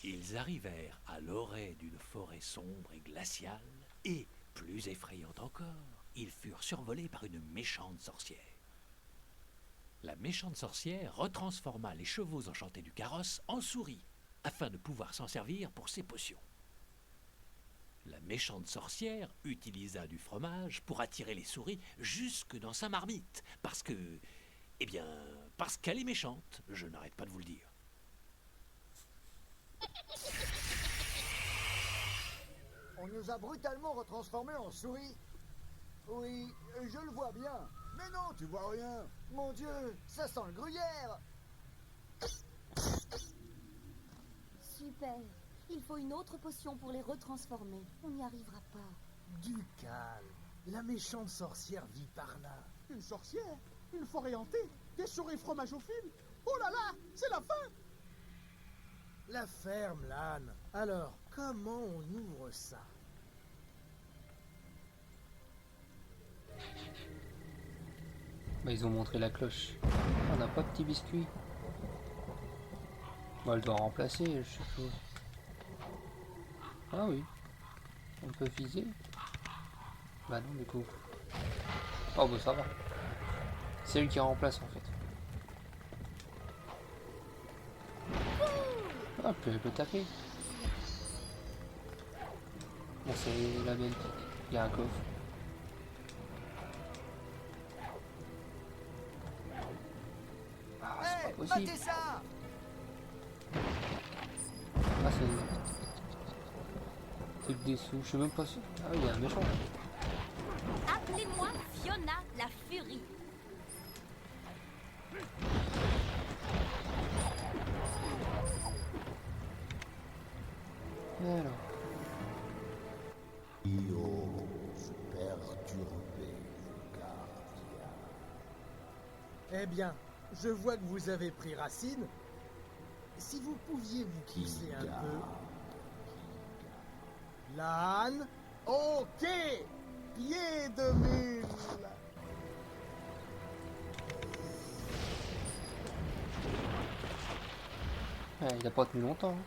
Ils arrivèrent à l'orée d'une forêt sombre et glaciale, et, plus effrayante encore, ils furent survolés par une méchante sorcière. La méchante sorcière retransforma les chevaux enchantés du carrosse en souris, afin de pouvoir s'en servir pour ses potions. La méchante sorcière utilisa du fromage pour attirer les souris jusque dans sa marmite, parce que... Eh bien, parce qu'elle est méchante, je n'arrête pas de vous le dire. On nous a brutalement retransformés en souris. Oui, je le vois bien. Mais non, tu vois rien. Mon Dieu, ça sent le gruyère. Super. Il faut une autre potion pour les retransformer. On n'y arrivera pas. Du calme. La méchante sorcière vit par là. Une sorcière? Une forêt hantée? Des souris fromage au fil? Oh là là, c'est la fin! La ferme, l'âne. Alors, comment on ouvre ça? Bah, ils ont montré la cloche. On n'a pas de petit biscuit. Bah, elle doit remplacer, je suppose. Ah oui. On peut viser? Bah non, du coup. Oh bah ça va. C'est elle qui remplace en fait. Ah, puis elle peut taper. Bon, c'est la même. Il y a un coffre. Ah, c'est pas possible. Battez ça! Ah, c'est des sous. Je sais même pas si. Ah oui, il y a un méchant. Appelez-moi Fiona la Furie. Alors. Eh bien, je vois que vous avez pris racine. Si vous pouviez vous pousser un peu. L'âne. Ok. Pied de mule. Ouais, il a pas tenu longtemps. Hein.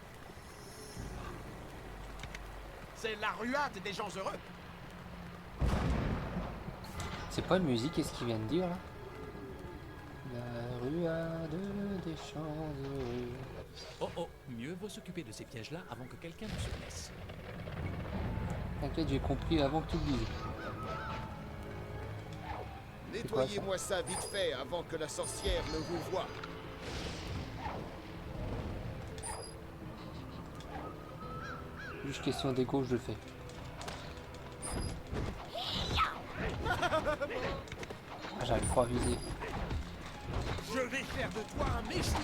C'est la ruade des gens heureux. C'est pas une musique, qu'est-ce qu'il vient de dire là? La ruade des champs heureux. Oh oh, mieux vaut s'occuper de ces pièges-là avant que quelqu'un ne se blesse. T'inquiète, j'ai compris avant que tu le dises. Nettoyez-moi ça vite fait avant que la sorcière ne vous voie. Juste question d'écho, je le fais. Ah, j'arrive pas à viser. Je vais faire de toi un méchant.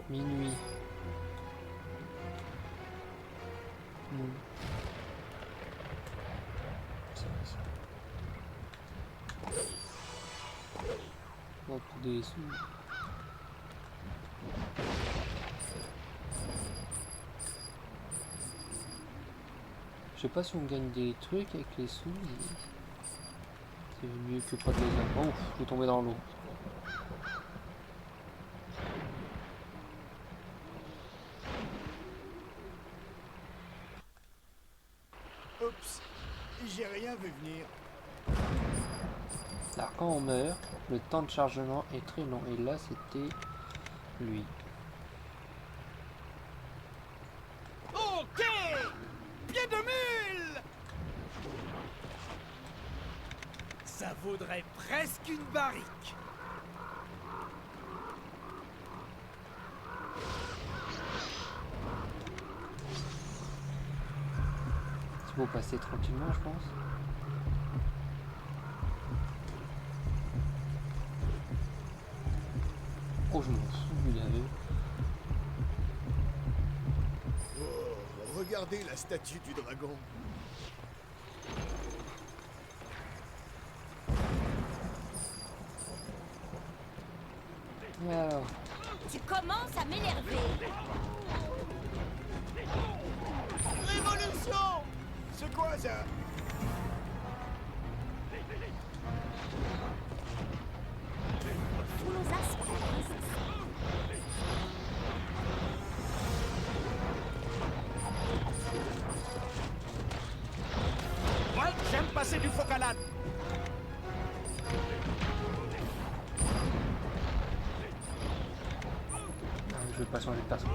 Minuit. Ça, ça. Bon, pour des sous. Je sais pas si on gagne des trucs avec les sous, mais c'est mieux que pas de les avoir. Oh, je vais tomber dans l'eau. Oups, j'ai rien vu venir. Alors quand on meurt, le temps de chargement est très long. Et là, c'était lui. Ok! Pied de mule! Ça vaudrait presque une barrique. Il faut passer tranquillement, je pense. Oh, je m'en fous, il avait. Oh, regardez la statue du dragon. Alors, Tu commences à m'énerver. ça. Sous nos aspects. Moi, j'aime passer du phoc à l'âne. Ah, je vais pas changer de perso.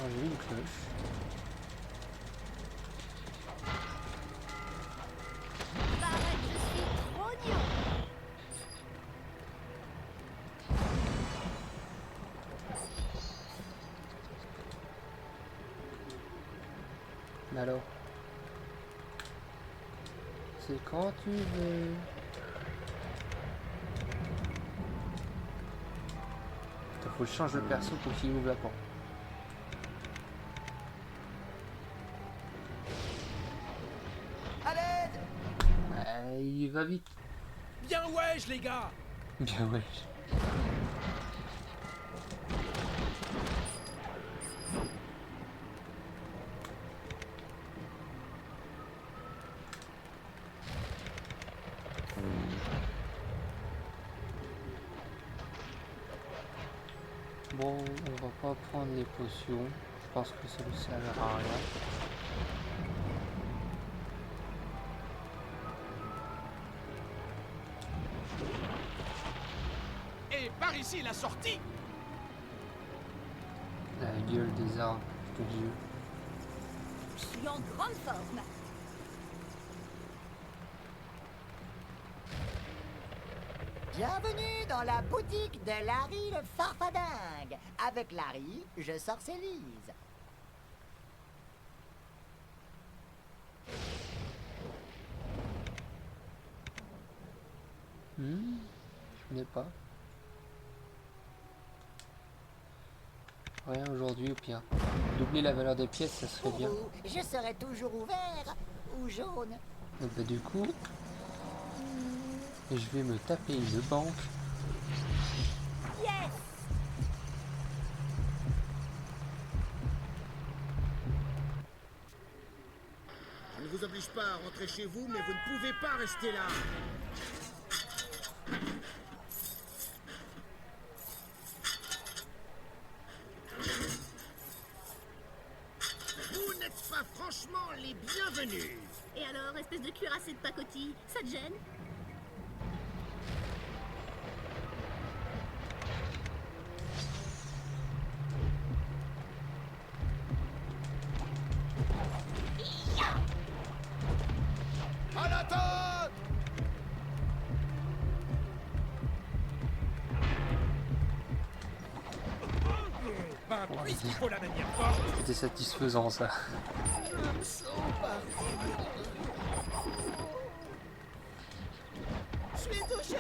Ah, j'ai une cloche. Paraît que je suis trop gnanne. Alors, c'est quand tu veux. Putain, faut que je change de perso pour qu'il ouvre la porte. À l'aide! Il va vite. Bien wesh, les gars. Bien ouais. Bon, on va pas prendre les potions. Je pense que ça ne servira à rien. Et par ici, la sortie. La gueule des arbres, je te jure. Je suis en grande forme. Bienvenue dans la boutique de Larry le Farfadingue. Avec Larry, je sorcellise. Je n'ai pas. Rien aujourd'hui au pire. Doubler la valeur des pièces, ça serait Pour bien. vous, je serai toujours ouvert ou jaune. Et bah, du coup, je vais me taper une banque. Yes! Je ne vous oblige pas à rentrer chez vous, mais vous ne pouvez pas rester là. Vous n'êtes pas franchement les bienvenus. Et alors, espèce de cuirassé de pacotille, ça te gêne? À l'attaque! Ben, puisqu'il faut la manière forte. C'était satisfaisant ça. Je suis touché.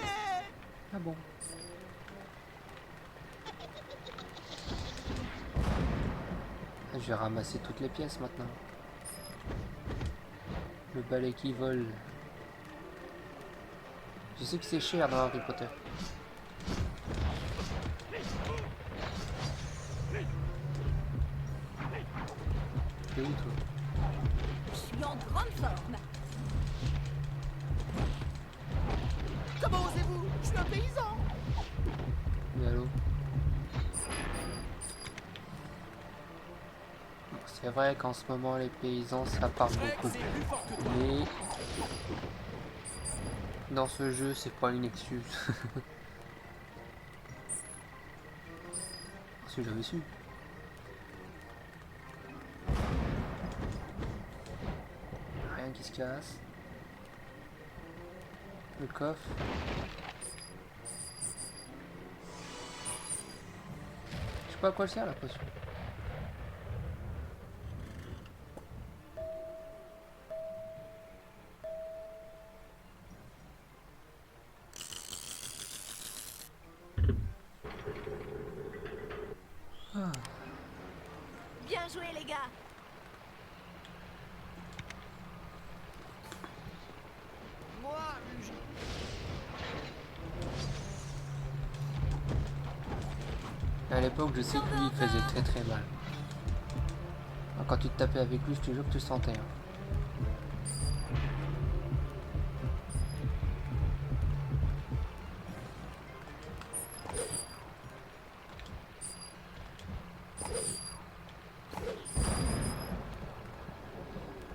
Ah bon. Je vais ramasser toutes les pièces maintenant. Le balai qui vole. Je sais que c'est cher dans Harry Potter. T'es où toi? Je suis en grande forme. Comment osez-vous? Je suis un paysan. Mais allô? C'est vrai qu'en ce moment les paysans ça parle beaucoup. C'est plus fort que toi. Mais dans ce jeu c'est pas une excuse. Si j'avais su. Rien qui se casse. Le coffre. Je sais pas à quoi elle sert la potion. Bien joué, les gars. l'époque, je sais que lui, il faisait très très mal. Quand tu te tapais avec lui, je te jure que tu sentais. Hein.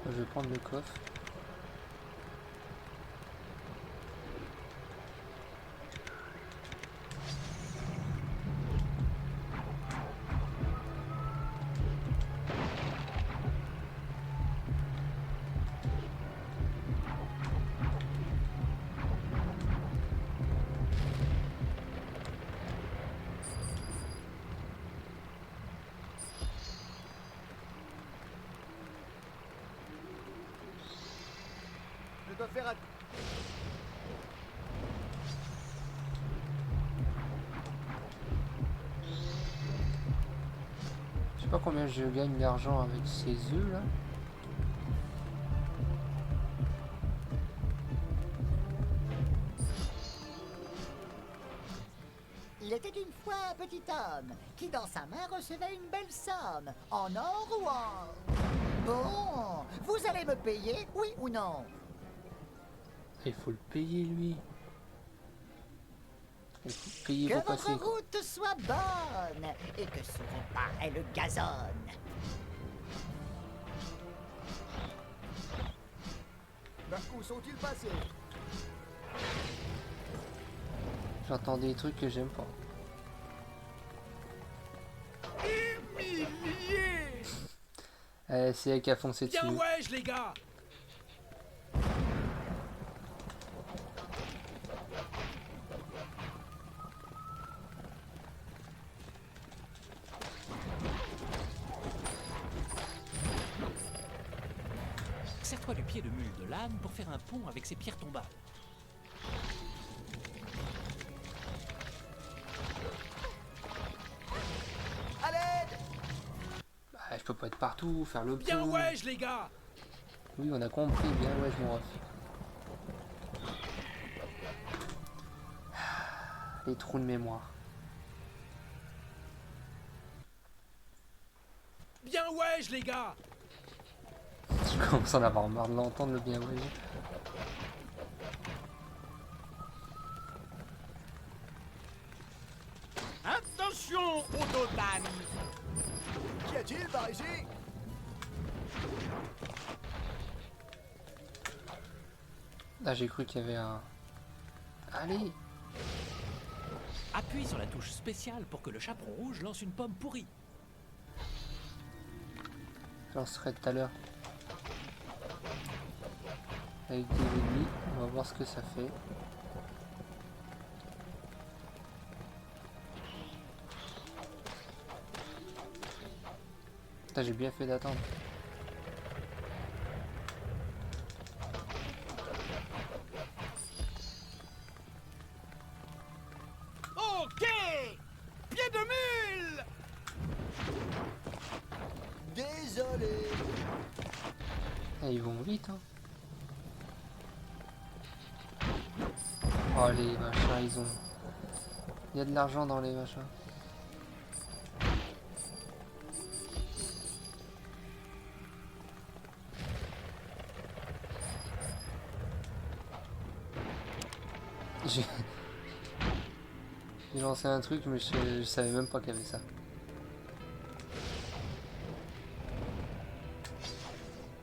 Je vais prendre le coffre. Je dois faire Je sais pas combien je gagne d'argent avec ces œufs là. Il était une fois un petit homme qui dans sa main recevait une belle somme, en or ou en... Bon, vous allez me payer, oui ou non? Il faut le payer lui. Il faut payer Que pour votre passer. route soit bonne et que sous vos pas est le gazon. Ben, où sont-ils passés? J'entends des trucs que j'aime pas. C'est elle qui a foncé dessus. Bien wesh les gars. Sers-toi du pied de mule de l'âne pour faire un pont avec ces pierres tombales. À l'aide! Bah, je peux pas être partout, faire le Bien pont. wesh les gars. Oui, on a compris, bien ouais, je m'en ref. Les trous de mémoire. Bien wesh les gars. Je commence à en avoir marre de l'entendre le bien ouais. Attention au Dodan. Qu'y a-t-il par ici? Là j'ai cru qu'il y avait un... Allez. Appuie sur la touche spéciale pour que le chaperon rouge lance une pomme pourrie. J'en serai tout à l'heure. Avec des ennemis, on va voir ce que ça fait. Putain, j'ai bien fait d'attendre. Ok. Pied de mule. Désolé. Ah, ils vont vite, hein. Oh les machins, ils ont... Il y a de l'argent dans les machins. J'ai lancé un truc, mais je savais même pas qu'il y avait ça.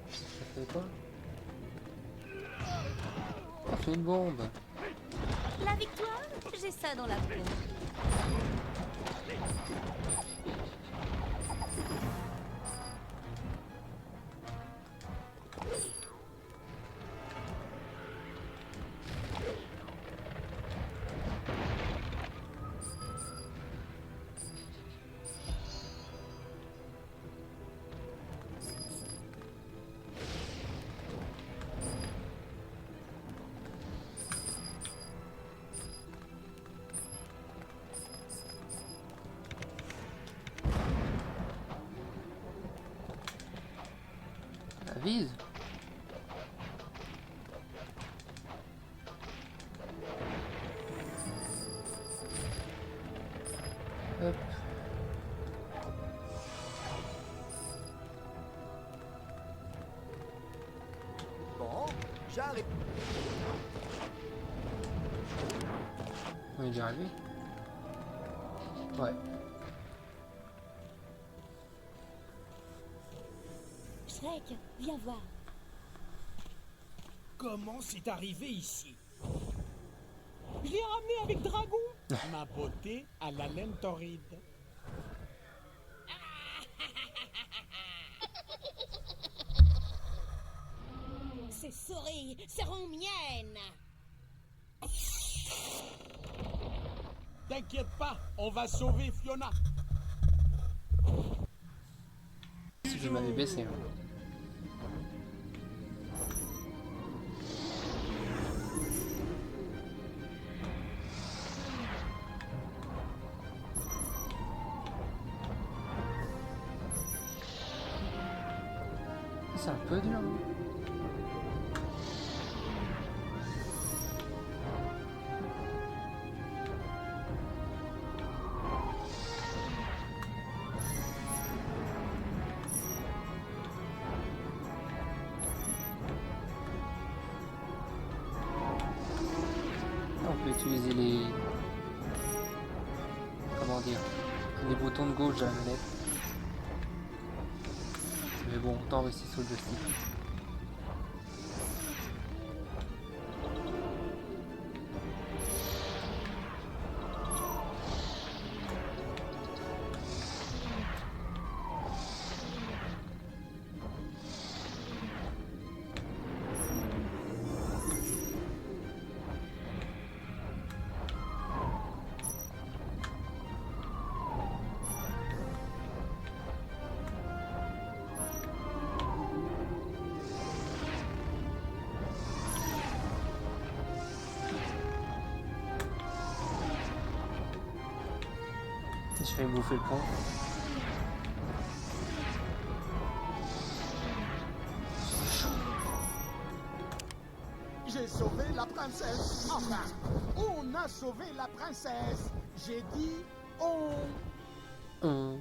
Ça fait quoi? Ça fait une bombe. La victoire, j'ai ça dans la peau. La vise. Hop. J'arrive. On est déjà arrivé? Ouais. Shrek, viens voir. Comment c'est arrivé ici? Je l'ai ramené avec Dragon, ma beauté à la laine torride. Ces souris seront miennes. T'inquiète pas, on va sauver Fiona. Si je m'avais baissé. Hein. C'est un peu dur. Hein. On peut utiliser les... Comment dire? Les boutons de gauche de la manette. Mais bon, autant rester sur le joystick. Je vais bouffer le pont. J'ai sauvé la princesse. Enfin, on a sauvé la princesse. J'ai dit on.